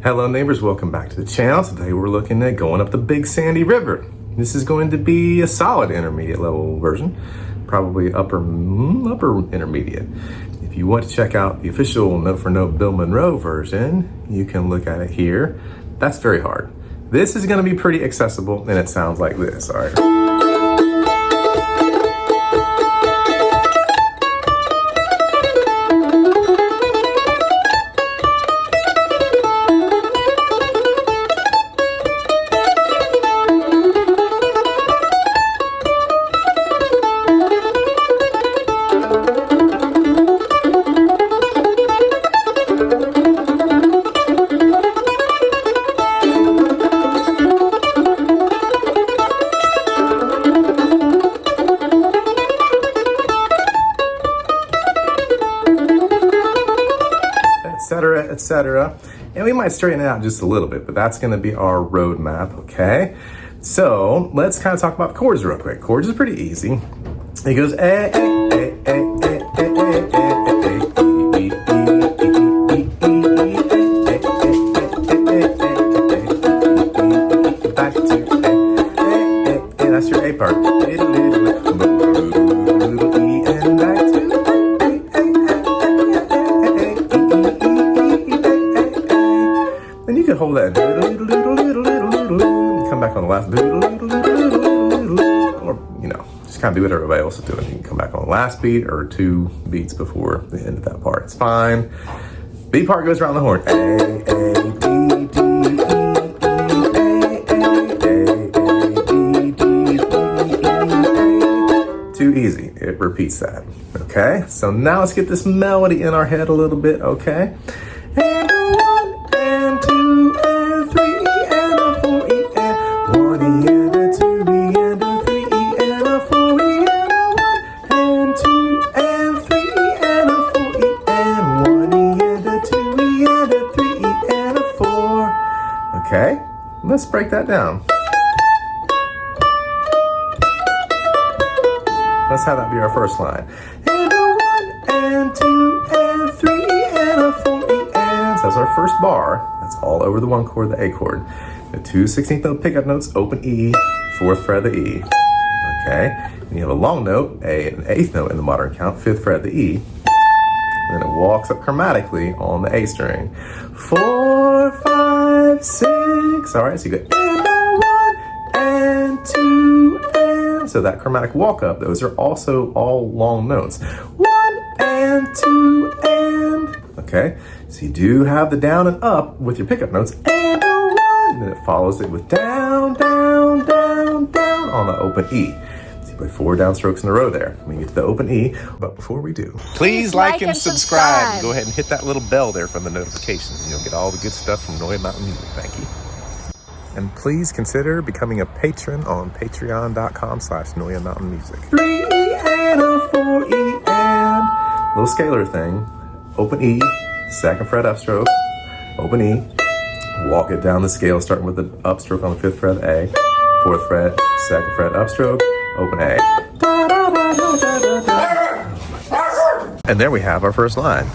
Hello neighbors, welcome back to the channel. Today we're looking at going up the Big Sandy River. This is going to be a solid intermediate level version, probably upper intermediate. If you want to check out the official note for note Bill Monroe version, you can look at it here. That's very hard. This is going to be pretty accessible and it sounds like this, all right? Etc. And we might straighten it out just a little bit, but that's going to be our roadmap, okay? So let's kind of talk about the chords real quick. Chords is pretty easy. It goes A, A, A, A, A, A, back to A, that's your A part. Hold that, come back on the last, or just kind of do what everybody else is doing. You can come back on the last beat or 2 beats before the end of that part. It's fine. B part goes around the horn. A, A, D, D, E, A, A, D, D, E, A. Too easy. It repeats that. Okay. So now let's get this melody in our head a little bit. Okay. And a 1 and 2 and 3 and a 4 E and 1 E and a 2 E and a 3 E and a 4 E and a 1 and 2 and 3 E and a 4 E and 1 E and a 2 E and a 3 E and a 4. Okay, let's break that down. Let's have that be our first line. And a 1 and 2 and 3 E and a 4 E. That's our first bar. That's all over the 1 chord, the A chord. The 2 16th note pickup notes, open E, 4th fret of the E. Okay, and you have a long note, A, an 8th note in the modern count, 5th fret of the E. And then it walks up chromatically on the A string. 4, 5, 6. All right, so you go and a 1 and 2 and. So that chromatic walk up, those are also all long notes. 1 and 2 and. Okay, so you do have the down and up with your pickup notes and a 1, and then it follows it with down, down, down, down on the open E. So you play 4 downstrokes in a row there when you get to the open E. But before we do, please like and subscribe. And go ahead and hit that little bell there for the notifications, and you'll get all the good stuff from Noy Mountain Music. Thank you. And please consider becoming a patron on patreon.com/Noy Mountain Music. 3 E and a 4 E and little scalar thing. Open E, 2nd fret upstroke, open E, walk it down the scale starting with the upstroke on the 5th fret of A, 4th fret, 2nd fret upstroke, open A. And there we have our first line.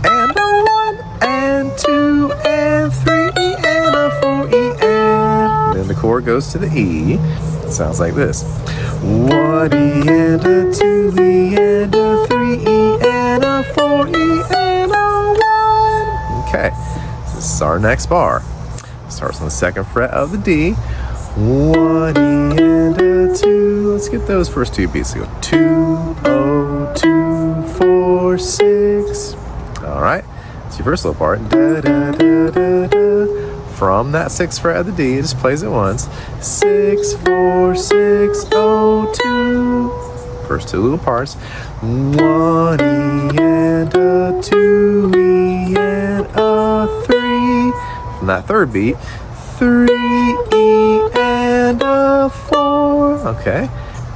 And a 1 and 2 and 3 E and a 4 E and. Then the chord goes to the E. It sounds like this. 1 E and a 2 E and a 3 E and a 4 E and a 1. Okay, so this is our next bar. It starts on the 2nd fret of the D. 1 E and a 2. Let's get those first 2 beats. So go 2, 0, 2, 4, 6. All right, it's your first little part. Da, da, da, da, da. From that 6th fret of the D, it just plays it once. 6, 4, 6, 0, 2. First 2 little parts. 1 E and a 2 E and a 3. From that 3rd beat, 3 E and a 4. Okay,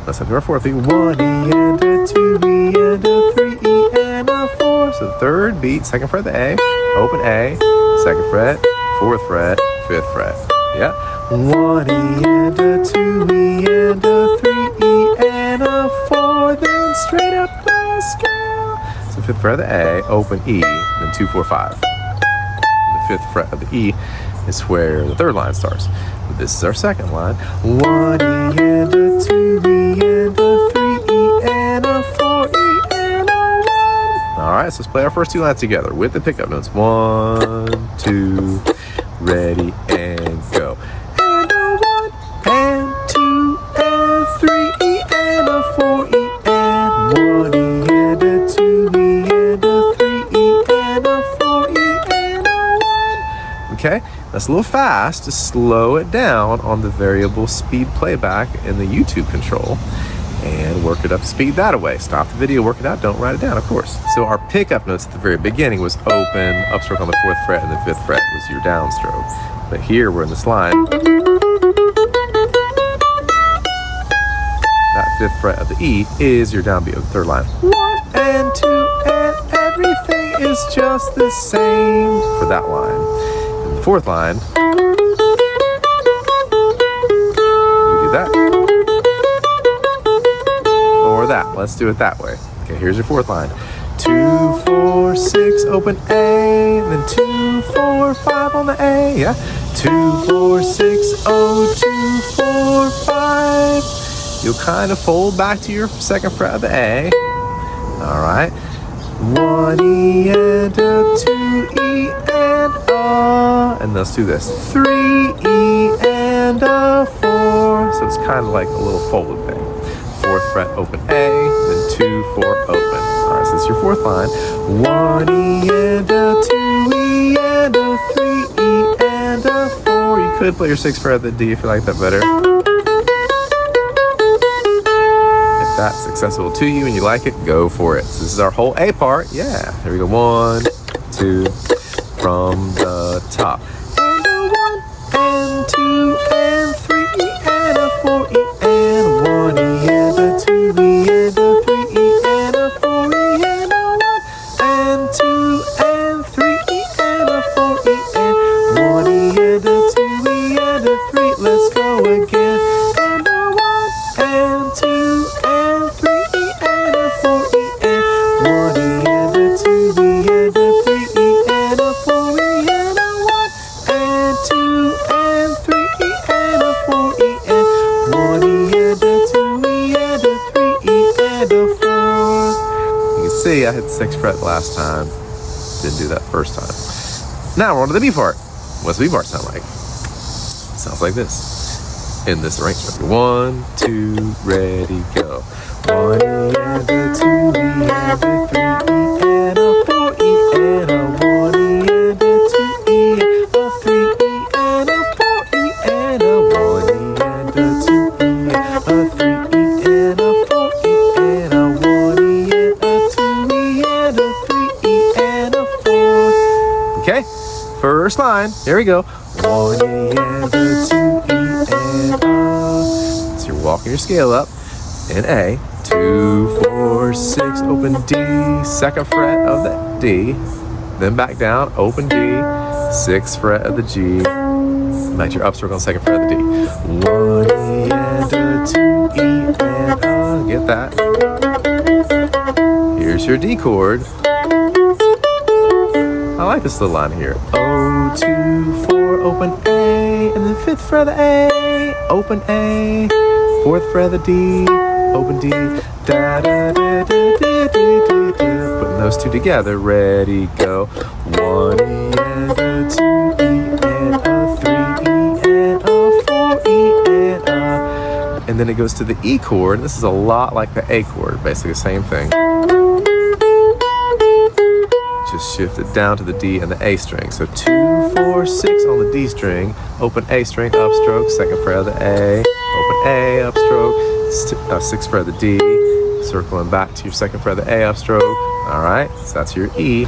let's have our 4th beat. 1 E and a 2 E and a 3 E and a 4. So the 3rd beat, 2nd fret of the A, open A, 2nd fret, 4th fret, 5th fret. Yeah. 1 E and a 2 E and a 3 E and a 4. Then straight up the scale. So 5th fret of the A, open E, then 2, 4, 5. The 5th fret of the E is where the 3rd line starts. But this is our 2nd line. 1 E and a 2 E and a 3 E and a 4 E and a 1. All right, so let's play our first 2 lines together with the pickup notes. 1, 2, ready, and go. And a 1 and 2 and 3 E and a 4 E and 1 E and a 2 E and a 3 E and a 4 E and a 1. Okay, that's a little fast. Just slow it down on the variable speed playback in the YouTube control and work it up to speed that way. Stop the video, work it out, don't write it down, of course. So our pickup notes at the very beginning was open, upstroke on the 4th fret, and the 5th fret was your downstroke. But here we're in this line. That 5th fret of the E is your downbeat of the 3rd line. 1 and 2 and everything is just the same for that line. And the 4th line, you do that. Or that. Let's do it that way. Okay, here's your 4th line. 2, 4, 6, open A, and then 2, 4, 5 on the A, yeah? 2, 4, 6, oh, 2, 4, 5. You'll kind of fold back to your 2nd fret of the A. All right. 1 E and a 2 E and a, and let's do this. 3 E and a 4. So it's kind of like a little folded thing. 4th fret, open A, then 2, 4, open. All right, so this is your 4th line. 1 E and a 2 E and a 3 E and a 4. You could play your 6th fret of the D if you like that better. If that's accessible to you and you like it, go for it. So this is our whole A part. Yeah, here we go. 1, 2, from the top. And a 1 and 2 and 3 E and a 4 E and 1 E and a 2 E and a 3 E and a 4 E and a 1 and 2 and 3 E and a 4 E and 1 E and a 2 E and a 3. Let's go again. And a 1 and 2 and 3 E and a 4 E and 1 E and a 2 E and a 3 E and a 4 E and a 1 and 2 and 3 E and a 4 E and 1 E and a 2 E and a 3 E and a 4. You can see I hit the 6th fret last time. Didn't do that first time. Now we're on to the B part. What's the B part sound like? Sounds like this. In this arrangement. 1, 2, ready, go. 1 E and a 2 E and a 3 E and a 4 E and a 1 E and a 2 E and a 3 E and a 4 E and a 1 E and a 2 E and a 3 E and a 4 E and a 1 E and a 2 E and a 3 E and a 4. Okay, first line. Here we go. 1 E and a 2 E and a. So you're walking your scale up in A. 2, 4, 6, open D, 2nd fret of the D, then back down, open D, 6th fret of the G, back to your upstroke on 2nd fret of the D. 1 E and a 2 E and a, get that. Here's your D chord. I like this little line here. O, 2, 4, open A, and then 5th fret of the A, open A, 4th fret of the D, open D, da da da da da da da. Putting those two together, ready, go. 1 E and a 2 E and a 3 E and a 4 E and a. And then it goes to the E chord. This is a lot like the A chord, basically the same thing. Just shift it down to the D and the A string. So 2, 4, 6 on the D string, open A string, upstroke, 2nd fret of the A, open A, upstroke, 6th fret of the D, circling back to your 2nd fret of the A upstroke. All right, so that's your E.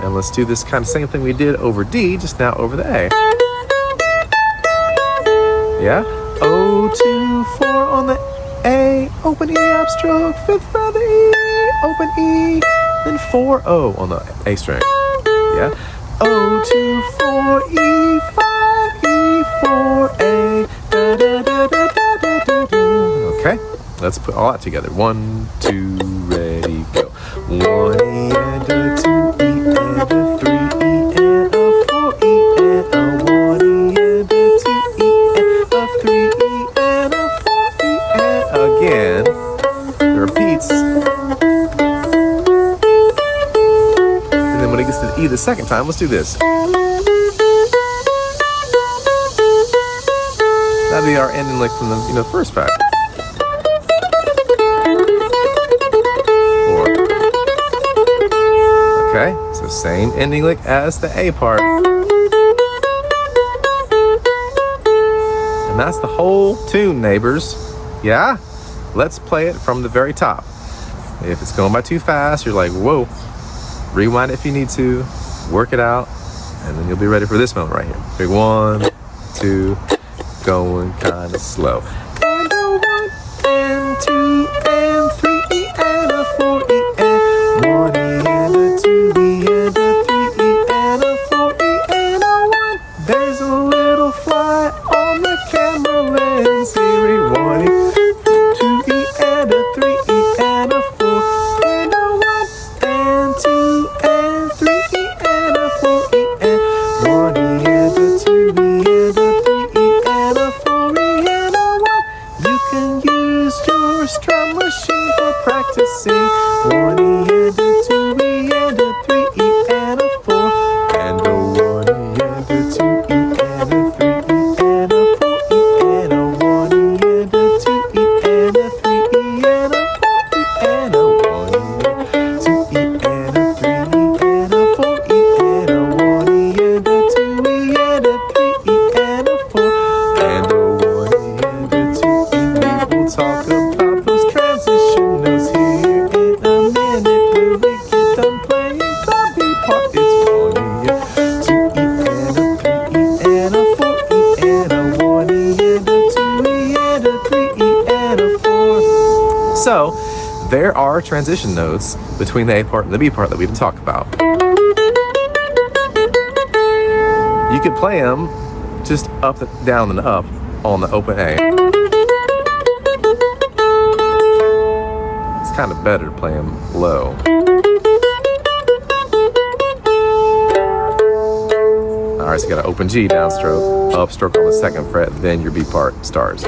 And let's do this kind of same thing we did over D, just now over the A. Yeah? O, 2, 4 on the A, open E upstroke, 5th fret of the E, open E, then 4 O on the A string. Yeah? O, 2, 4, E, 5, E, 4, A, da da da da da da da da. Okay, let's put all that together. 1, 2, ready, go. 1 E and a 2 E and a 3 second time. Let's do this. That'd be our ending lick from the first fact. Four. Okay, so same ending lick as the A part. And that's the whole tune, neighbors. Yeah? Let's play it from the very top. If it's going by too fast, you're like, whoa. Rewind it if you need to. Work it out. And then you'll be ready for this moment right here. Big 1, 2, going kind of slow. And a 1, and 2, and 3, E, and a 4, E, and 1, E, and a 2, E, and a 3, E, and a 4, E, and a 1. There's a little fly on the camera lens. Here, 1, E, 2, E, and a 3, E, and a 4, and a 1, and 2, and 3, E, and a 4, E, and 1, E, and a 2, E, and a 3, E, and a 4, E, and a 1. You can use your Strum Machine for practicing. 1, E, and a 2, E, and a 3, E, and a 4, and a 1, E, and a 2, E, and a 3, E, and a 4, E, and a 1, E, and a 2, E, and a 3, E, and a 4, E, and a 1, E, and 2, E, and a 3, E, and a 4, E, and a 1, E, and a 2, E, and a 3, E, and a 4, and a 1, E, and a 2, E. We will talk about those transition notes here in a minute when we get done playing the B part. It's 1, E, 2, E, and a 3, E, and a 4, E, and a 1, E, and a 2, E, and a 3, E, and a 4. So, there are transition notes between the A part and the B part that we didn't talk about. You could play them just up, down, and up on the open A. It's kind of better to play them low. Alright, so you got an open G downstroke, upstroke on the second fret, then your B part starts.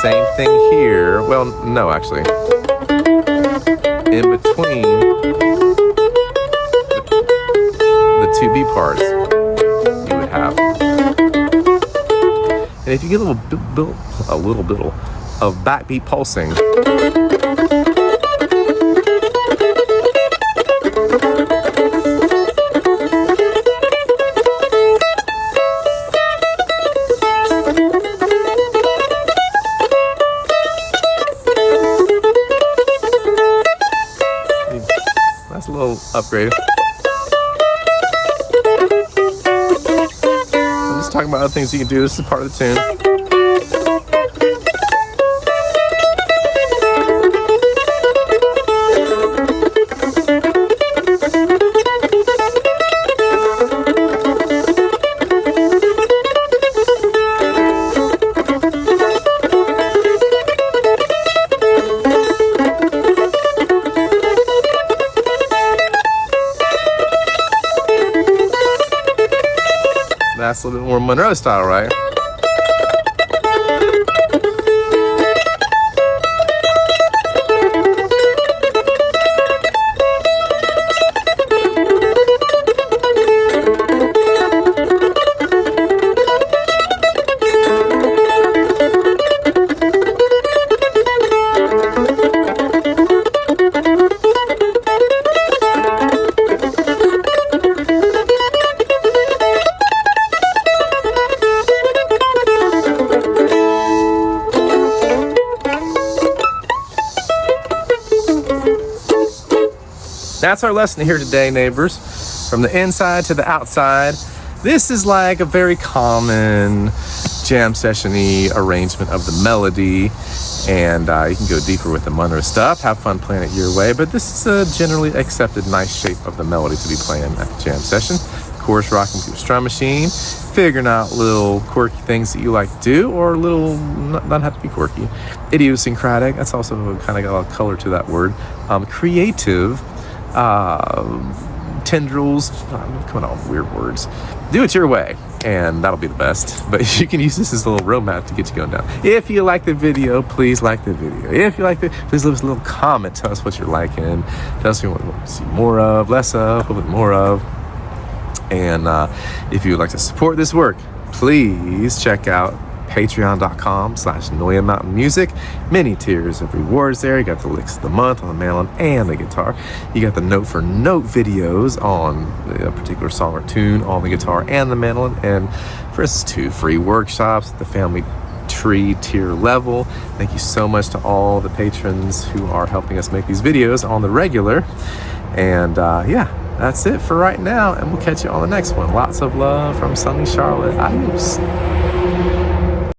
Same thing here. Well, no, actually. In between the two B parts, you would have. And if you get a little bit of backbeat pulsing, that's a little upgrade. I'm just talking about other things you can do. This is part of the tune. That's a little bit more Monroe style, right? That's our lesson here today, neighbors. From the inside to the outside. This is like a very common jam session-y arrangement of the melody. And you can go deeper with the Monroe stuff. Have fun playing it your way. But this is a generally accepted nice shape of the melody to be playing at the jam session. Of course, rocking with your Strum Machine. Figuring out little quirky things that you like to do. Or little, not have to be quirky. Idiosyncratic. That's also kind of got a lot of color to that word. Creative. Tendrils, come on, weird words. Do it your way. and that'll be the best. But you can use this as a little roadmap to get you going down. If you like the video, please like the video. If you like it, please leave us a little comment. Tell us what you're liking. Tell us what you want to see more of, less of, a little bit more of. And if you would like to support this work, please check out patreon.com/Noya Mountain Music. Many tiers of rewards there. You got the licks of the month on the mandolin and the guitar. You got the note for note videos on a particular song or tune on the guitar and the mandolin. And for instance, 2 free workshops at the family tree tier level. Thank you so much to all the patrons who are helping us make these videos on the regular. And yeah, that's it for right now, and we'll catch you on the next one. Lots of love from sunny Charlotte. Adios.